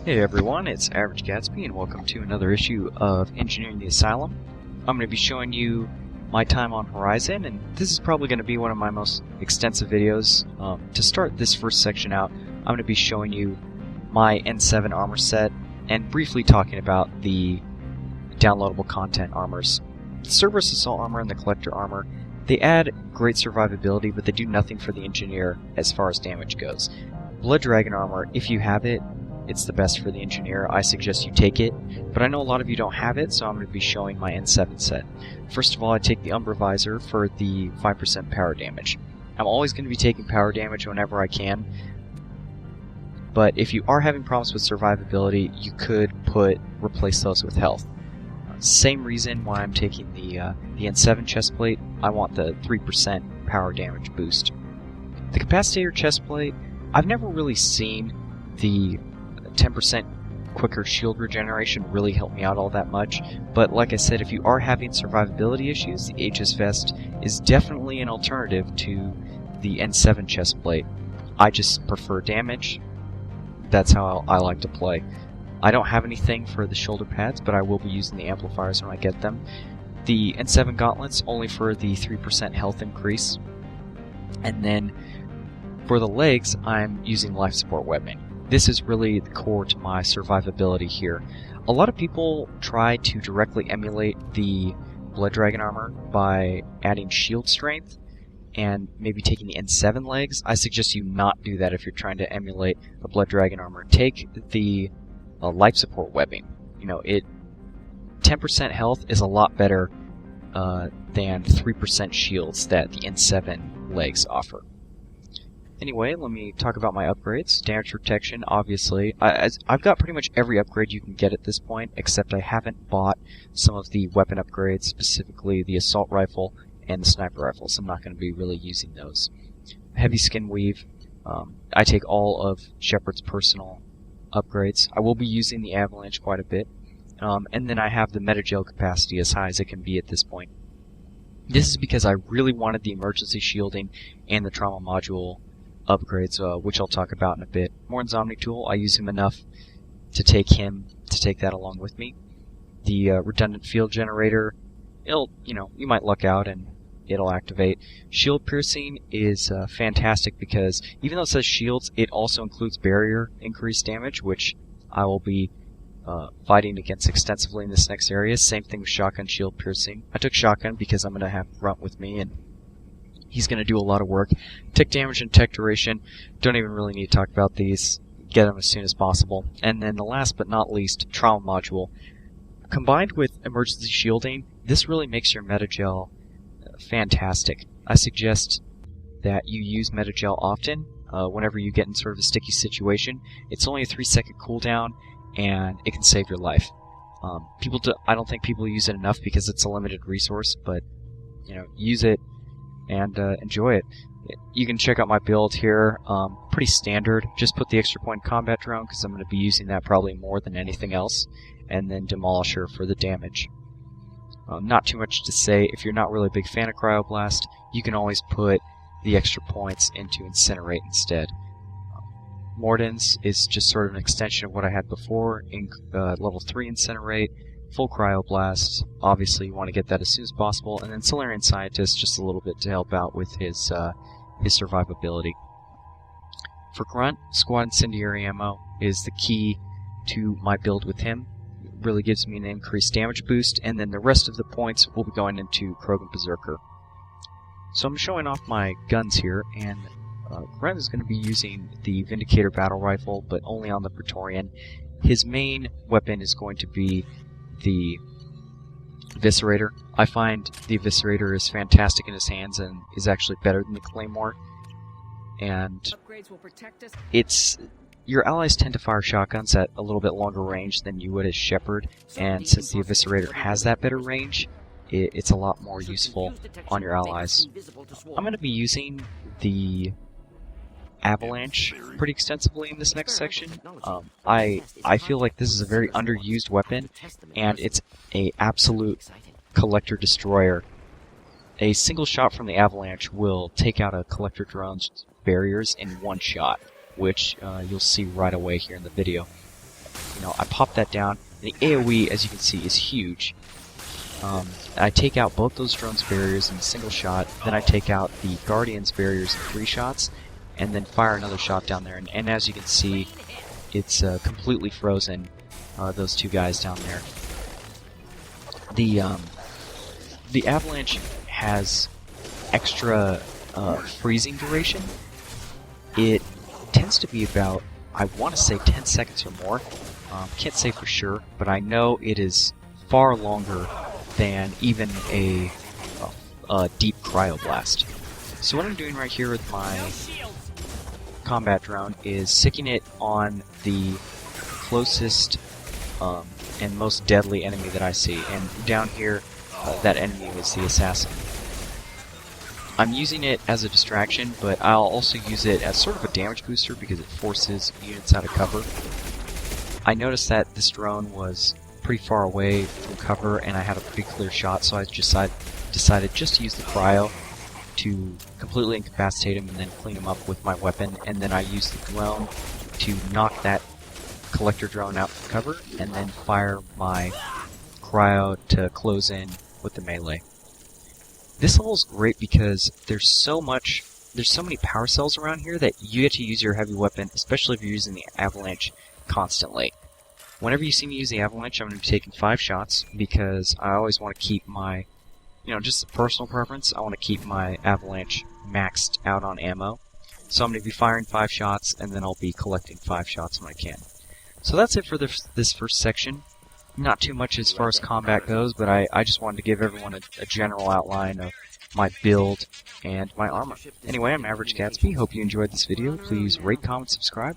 Hey everyone, it's Average Gatsby and welcome to another issue of Engineering the Asylum. I'm going to be showing you my time on Horizon, and this is probably going to be one of my most extensive videos. To start this first section out, I'm going to be showing you my N7 armor set and briefly talking about the downloadable content armors. The Cerberus Assault Armor and the Collector Armor, they add great survivability, but they do nothing for the Engineer as far as damage goes. Blood Dragon Armor, if you have it, it's the best for the Engineer. I suggest you take it, but I know a lot of you don't have it, so I'm going to be showing my N7 set. First of all, I take the Umbra Visor for the 5% power damage. I'm always going to be taking power damage whenever I can, but if you are having problems with survivability, you could replace those with health. Same reason why I'm taking the N7 chestplate. I want the 3% power damage boost. The Capacitator chestplate, I've never really seen the 10% quicker shield regeneration really help me out all that much, but like I said, if you are having survivability issues, the HS Vest is definitely an alternative to the N7 chestplate. I just prefer damage. That's how I like to play. I don't have anything for the shoulder pads, but I will be using the amplifiers when I get them. The N7 gauntlets only for the 3% health increase, and then for the legs, I'm using life support weapon. This is really the core to my survivability here. A lot of people try to directly emulate the Blood Dragon armor by adding shield strength and maybe taking the N7 legs. I suggest you not do that if you're trying to emulate the Blood Dragon armor. Take the life support webbing. 10% health is a lot better than 3% shields that the N7 legs offer. Anyway, let me talk about my upgrades. Damage protection, obviously. I've got pretty much every upgrade you can get at this point, except I haven't bought some of the weapon upgrades, specifically the assault rifle and the sniper rifle, so I'm not going to be really using those. Heavy skin weave. I take all of Shepard's personal upgrades. I will be using the Avalanche quite a bit. And then I have the metagel capacity as high as it can be at this point. This is because I really wanted the emergency shielding and the trauma module upgrades, which I'll talk about in a bit. Morton's Omni Tool, I use him enough to take that along with me. The redundant field generator, you might luck out and it'll activate. Shield piercing is fantastic because even though it says shields, it also includes barrier increased damage, which I will be fighting against extensively in this next area. Same thing with shotgun shield piercing. I took shotgun because I'm going to have Grunt with me, and he's going to do a lot of work. Tick damage and tech duration, don't even really need to talk about these. Get them as soon as possible. And then the last but not least, trauma module. Combined with emergency shielding, this really makes your metagel fantastic. I suggest that you use metagel often whenever you get in sort of a sticky situation. It's only a 3-second cooldown, and it can save your life. I don't think people use it enough because it's a limited resource, but use it and enjoy it. You can check out my build here. Pretty standard. Just put the extra point combat drone because I'm going to be using that probably more than anything else, and then Demolisher for the damage. Not too much to say. If you're not really a big fan of Cryoblast, you can always put the extra points into Incinerate instead. Morton's is just sort of an extension of what I had before. In level 3 Incinerate, full Cryoblast. Obviously, you want to get that as soon as possible. And then Solarian Scientist, just a little bit to help out with his survivability. For Grunt, Squad Incendiary Ammo is the key to my build with him. It really gives me an increased damage boost, and then the rest of the points will be going into Krogan Berserker. So I'm showing off my guns here, and Grunt is going to be using the Vindicator Battle Rifle, but only on the Praetorian. His main weapon is going to be the Eviscerator. I find the Eviscerator is fantastic in his hands and is actually better than the Claymore. And your allies tend to fire shotguns at a little bit longer range than you would as Shepard, and since the Eviscerator has that better range, it's a lot more useful on your allies. I'm going to be using the Avalanche pretty extensively in this next section. I feel like this is a very underused weapon, and it's an absolute collector destroyer. A single shot from the Avalanche will take out a collector drone's barriers in one shot, which you'll see right away here in the video. I pop that down. And the AoE, as you can see, is huge. I take out both those drones' barriers in a single shot, then I take out the Guardian's barriers in 3 shots, and then fire another shot down there. And as you can see, it's completely frozen, those 2 guys down there. The Avalanche has extra freezing duration. It tends to be about, I want to say 10 seconds or more. Can't say for sure, but I know it is far longer than even a deep cryoblast. So what I'm doing right here with my combat drone is sicking it on the closest and most deadly enemy that I see. And down here, that enemy is the assassin. I'm using it as a distraction, but I'll also use it as sort of a damage booster because it forces units out of cover. I noticed that this drone was pretty far away from cover and I had a pretty clear shot, so I decided just to use the cryo to completely incapacitate him and then clean him up with my weapon, and then I used the drone to knock that collector drone out from cover and then fire my cryo to close in with the melee. This level is great because there's so many power cells around here that you get to use your heavy weapon, especially if you're using the Avalanche constantly. Whenever you see me use the Avalanche, I'm going to be taking 5 shots because I always want to keep my, just a personal preference, I want to keep my Avalanche maxed out on ammo. So I'm going to be firing 5 shots and then I'll be collecting 5 shots when I can. So that's it for this first section. Not too much as far as combat goes, but I just wanted to give everyone a general outline of my build and my armor. Anyway, I'm Average Gatsby. Hope you enjoyed this video. Please rate, comment, subscribe.